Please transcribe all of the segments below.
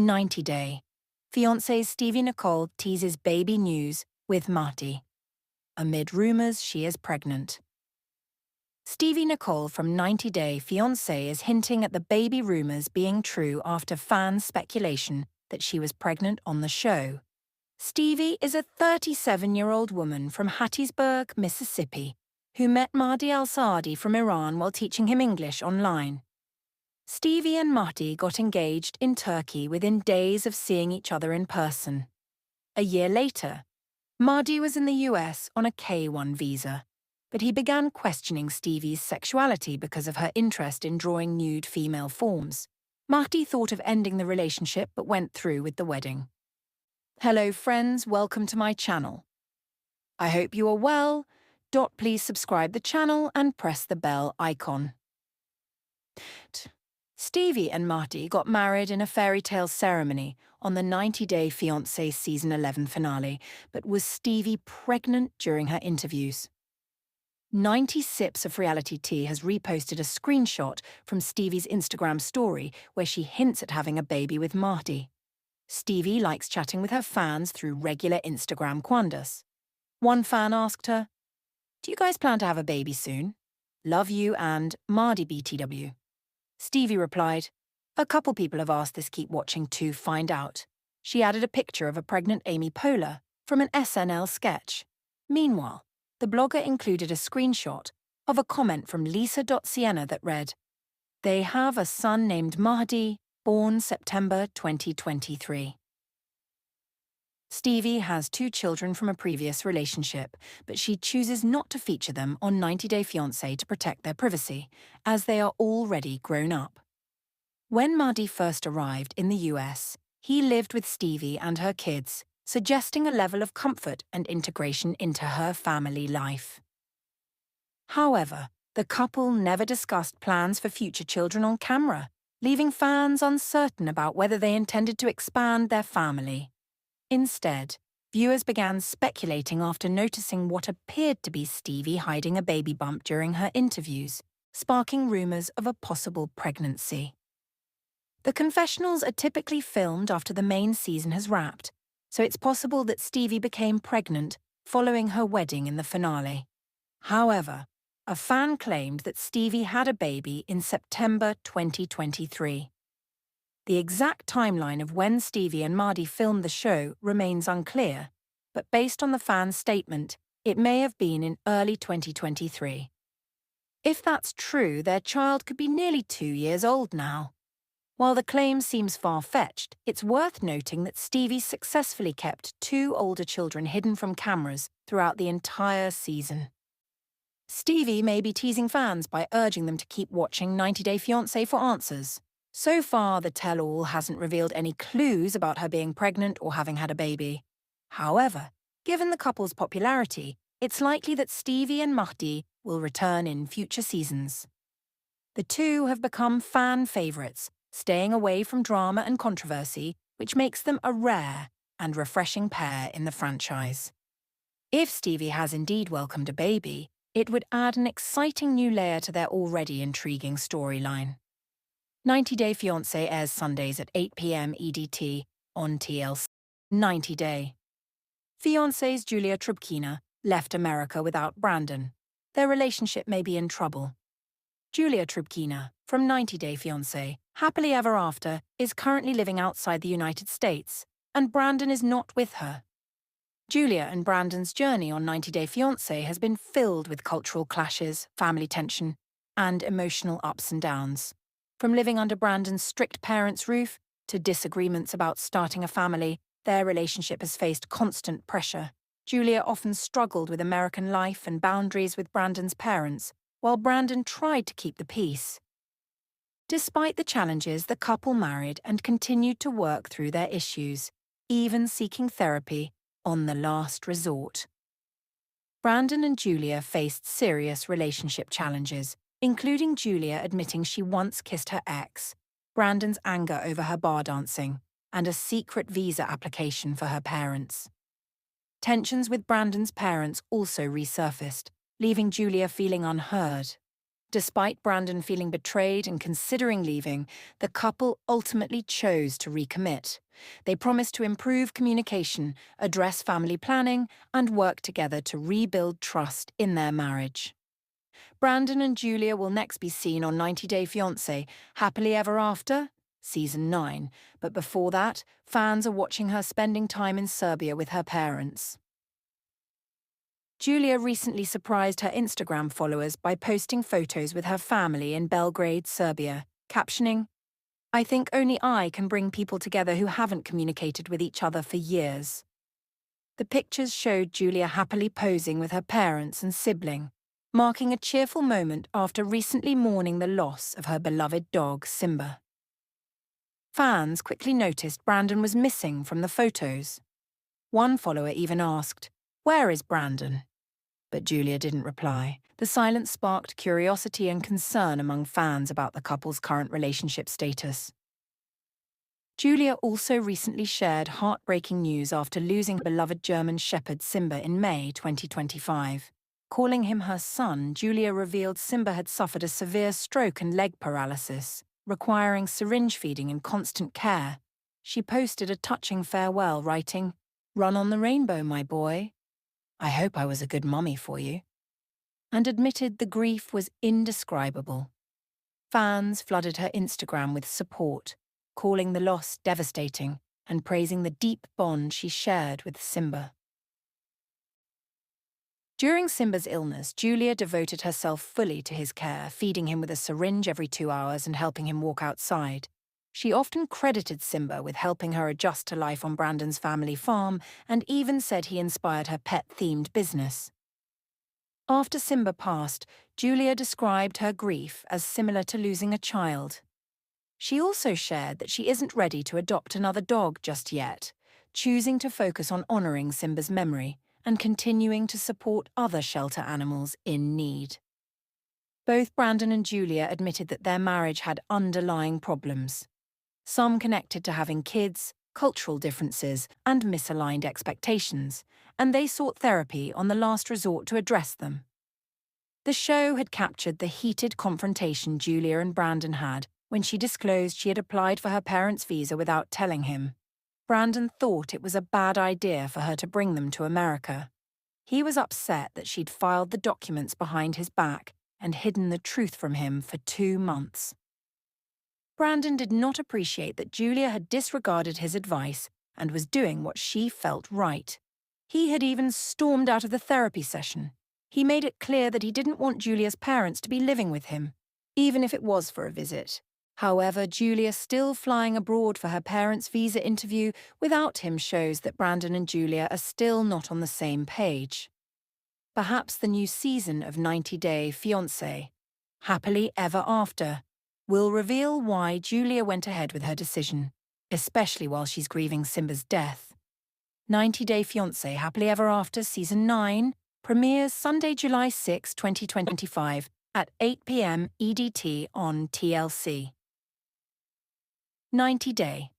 90 Day. Fiancé Stevi Nicole teases baby news with Mahdi. Amid rumors she is pregnant. Stevi Nicole from 90 Day Fiancé is hinting at the baby rumors being true after fan speculation that she was pregnant on the show. Stevi is a 37-year-old woman from Hattiesburg, Mississippi, who met Mahdi al-Saadi from Iran while teaching him English online. Stevi and Mahdi got engaged in Turkey within days of seeing each other in person. A year later, Mahdi was in the US on a K-1 visa, but he began questioning Stevi's sexuality because of her interest in drawing nude female forms. Mahdi thought of ending the relationship but went through with the wedding. Hello friends, welcome to my channel. I hope you are well. Please subscribe the channel and press the bell icon. Stevi and Mahdi got married in a fairy tale ceremony on the 90 Day Fiancé Season 11 finale, but was Stevi pregnant during her interviews? 90 Sips of Reality Tea has reposted a screenshot from Stevi's Instagram story where she hints at having a baby with Mahdi. Stevi likes chatting with her fans through regular Instagram quandas. One fan asked her, "Do you guys plan to have a baby soon? Love you and Mahdi BTW." Stevi replied, "A couple people have asked this, keep watching to find out." She added a picture of a pregnant Amy Poehler from an SNL sketch. Meanwhile, the blogger included a screenshot of a comment from Lisa.Sienna that read, "They have a son named Mahdi, born September 2023. Stevi has 2 children from a previous relationship, but she chooses not to feature them on 90 Day Fiancé to protect their privacy, as they are already grown up. When Mahdi first arrived in the US, he lived with Stevi and her kids, suggesting a level of comfort and integration into her family life. However, the couple never discussed plans for future children on camera, leaving fans uncertain about whether they intended to expand their family. Instead, viewers began speculating after noticing what appeared to be Stevi hiding a baby bump during her interviews, sparking rumors of a possible pregnancy. The confessionals are typically filmed after the main season has wrapped, so it's possible that Stevi became pregnant following her wedding in the finale. However, a fan claimed that Stevi had a baby in September 2023. The exact timeline of when Stevi and Mahdi filmed the show remains unclear, but based on the fan's statement, it may have been in early 2023. If that's true, their child could be nearly 2 years old now. While the claim seems far-fetched, it's worth noting that Stevi successfully kept 2 older children hidden from cameras throughout the entire season. Stevi may be teasing fans by urging them to keep watching 90 Day Fiancé for answers. So far, the tell-all hasn't revealed any clues about her being pregnant or having had a baby. However, given the couple's popularity, it's likely that Stevi and Mahdi will return in future seasons. The two have become fan favourites, staying away from drama and controversy, which makes them a rare and refreshing pair in the franchise. If Stevi has indeed welcomed a baby, it would add an exciting new layer to their already intriguing storyline. 90 Day Fiancé airs Sundays at 8 p.m. EDT on TLC. 90 Day. Fiancé's Julia Trubkina left America without Brandon. Their relationship may be in trouble. Julia Trubkina, from 90 Day Fiancé, happily ever after, is currently living outside the United States, and Brandon is not with her. Julia and Brandon's journey on 90 Day Fiancé has been filled with cultural clashes, family tension, and emotional ups and downs. From living under Brandon's strict parents' roof to disagreements about starting a family, their relationship has faced constant pressure. Julia often struggled with American life and boundaries with Brandon's parents, while Brandon tried to keep the peace. Despite the challenges, the couple married and continued to work through their issues, even seeking therapy on the last resort. Brandon and Julia faced serious relationship challenges, including Julia admitting she once kissed her ex, Brandon's anger over her bar dancing, and a secret visa application for her parents. Tensions with Brandon's parents also resurfaced, leaving Julia feeling unheard. Despite Brandon feeling betrayed and considering leaving, the couple ultimately chose to recommit. They promised to improve communication, address family planning, and work together to rebuild trust in their marriage. Brandon and Julia will next be seen on 90 Day Fiancé, Happily Ever After, Season 9. But before that, fans are watching her spending time in Serbia with her parents. Julia recently surprised her Instagram followers by posting photos with her family in Belgrade, Serbia, captioning, "I think only I can bring people together who haven't communicated with each other for years." The pictures showed Julia happily posing with her parents and sibling, marking a cheerful moment after recently mourning the loss of her beloved dog, Simba. Fans quickly noticed Brandon was missing from the photos. One follower even asked, "Where is Brandon?" But Julia didn't reply. The silence sparked curiosity and concern among fans about the couple's current relationship status. Julia also recently shared heartbreaking news after losing her beloved German Shepherd Simba in May 2025. Calling him her son, Julia revealed Simba had suffered a severe stroke and leg paralysis, requiring syringe feeding and constant care. She posted a touching farewell, writing, "Run on the rainbow, my boy. I hope I was a good mummy for you," and admitted the grief was indescribable. Fans flooded her Instagram with support, calling the loss devastating and praising the deep bond she shared with Simba. During Simba's illness, Julia devoted herself fully to his care, feeding him with a syringe every 2 hours and helping him walk outside. She often credited Simba with helping her adjust to life on Brandon's family farm and even said he inspired her pet-themed business. After Simba passed, Julia described her grief as similar to losing a child. She also shared that she isn't ready to adopt another dog just yet, choosing to focus on honoring Simba's memory and continuing to support other shelter animals in need. Both Brandon and Julia admitted that their marriage had underlying problems. Some connected to having kids, cultural differences, and misaligned expectations, and they sought therapy on the last resort to address them. The show had captured the heated confrontation Julia and Brandon had when she disclosed she had applied for her parents' visa without telling him. Brandon thought it was a bad idea for her to bring them to America. He was upset that she'd filed the documents behind his back and hidden the truth from him for 2 months. Brandon did not appreciate that Julia had disregarded his advice and was doing what she felt right. He had even stormed out of the therapy session. He made it clear that he didn't want Julia's parents to be living with him, even if it was for a visit. However, Julia still flying abroad for her parents' visa interview without him shows that Brandon and Julia are still not on the same page. Perhaps the new season of 90 Day Fiancé, Happily Ever After, will reveal why Julia went ahead with her decision, especially while she's grieving Simba's death. 90 Day Fiancé Happily Ever After Season 9 premieres Sunday, July 6, 2025 at 8 p.m. EDT on TLC. 90 Day.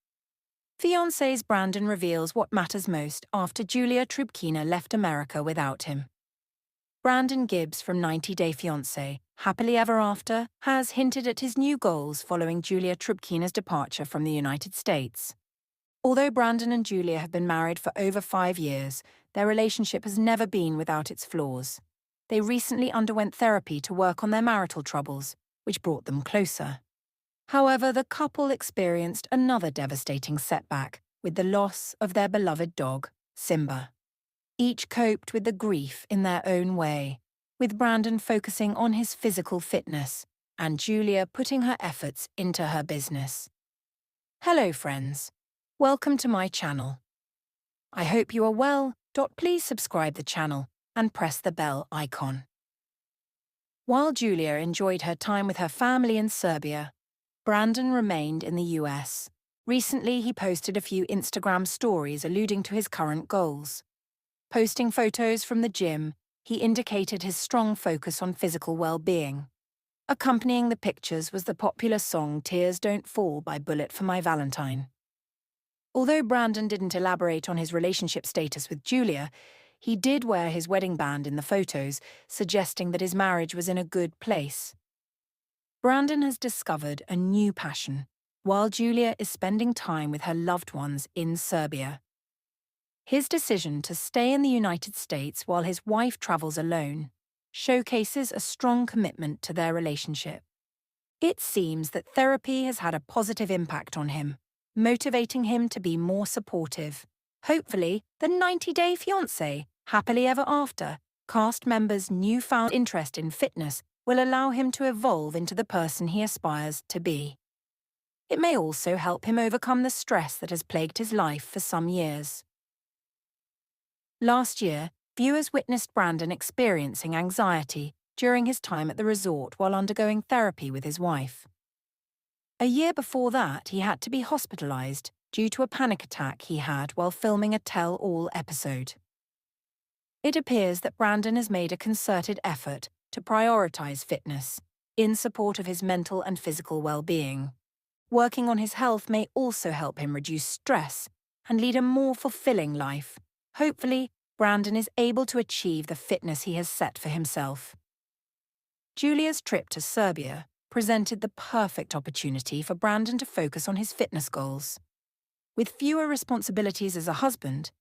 Fiancé's Brandon reveals what matters most after Julia Trubkina left America without him. Brandon Gibbs from 90 Day Fiancé, Happily Ever After, has hinted at his new goals following Julia Trubkina's departure from the United States. Although Brandon and Julia have been married for over 5 years, their relationship has never been without its flaws. They recently underwent therapy to work on their marital troubles, which brought them closer. However, the couple experienced another devastating setback with the loss of their beloved dog, Simba. Each coped with the grief in their own way, with Brandon focusing on his physical fitness and Julia putting her efforts into her business. Hello friends, welcome to my channel. I hope you are well. Please subscribe the channel and press the bell icon. While Julia enjoyed her time with her family in Serbia, Brandon remained in the US. Recently, he posted a few Instagram stories alluding to his current goals. Posting photos from the gym, he indicated his strong focus on physical well-being. Accompanying the pictures was the popular song Tears Don't Fall by Bullet for My Valentine. Although Brandon didn't elaborate on his relationship status with Julia, he did wear his wedding band in the photos, suggesting that his marriage was in a good place. Brandon has discovered a new passion, while Julia is spending time with her loved ones in Serbia. His decision to stay in the United States while his wife travels alone showcases a strong commitment to their relationship. It seems that therapy has had a positive impact on him, motivating him to be more supportive. Hopefully, the 90-Day Fiancé, Happily Ever After, cast members' newfound interest in fitness will allow him to evolve into the person he aspires to be. It may also help him overcome the stress that has plagued his life for some years. Last year, viewers witnessed Brandon experiencing anxiety during his time at the resort while undergoing therapy with his wife. A year before that, he had to be hospitalized due to a panic attack he had while filming a tell-all episode. It appears that Brandon has made a concerted effort to prioritize fitness in support of his mental and physical well-being. Working on his health may also help him reduce stress and lead a more fulfilling life. Hopefully, Brandon is able to achieve the fitness he has set for himself. Julia's trip to Serbia presented the perfect opportunity for Brandon to focus on his fitness goals. With fewer responsibilities as a husband,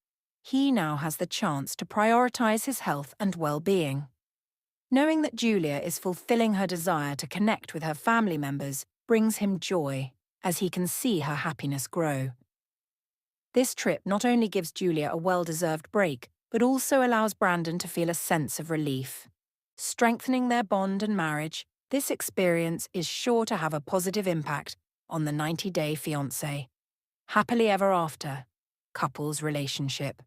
he now has the chance to prioritize his health and well-being. Knowing that Julia is fulfilling her desire to connect with her family members brings him joy, as he can see her happiness grow. This trip not only gives Julia a well-deserved break, but also allows Brandon to feel a sense of relief. Strengthening their bond and marriage, this experience is sure to have a positive impact on the 90-Day Fiancé, Happily Ever After, couple's relationship.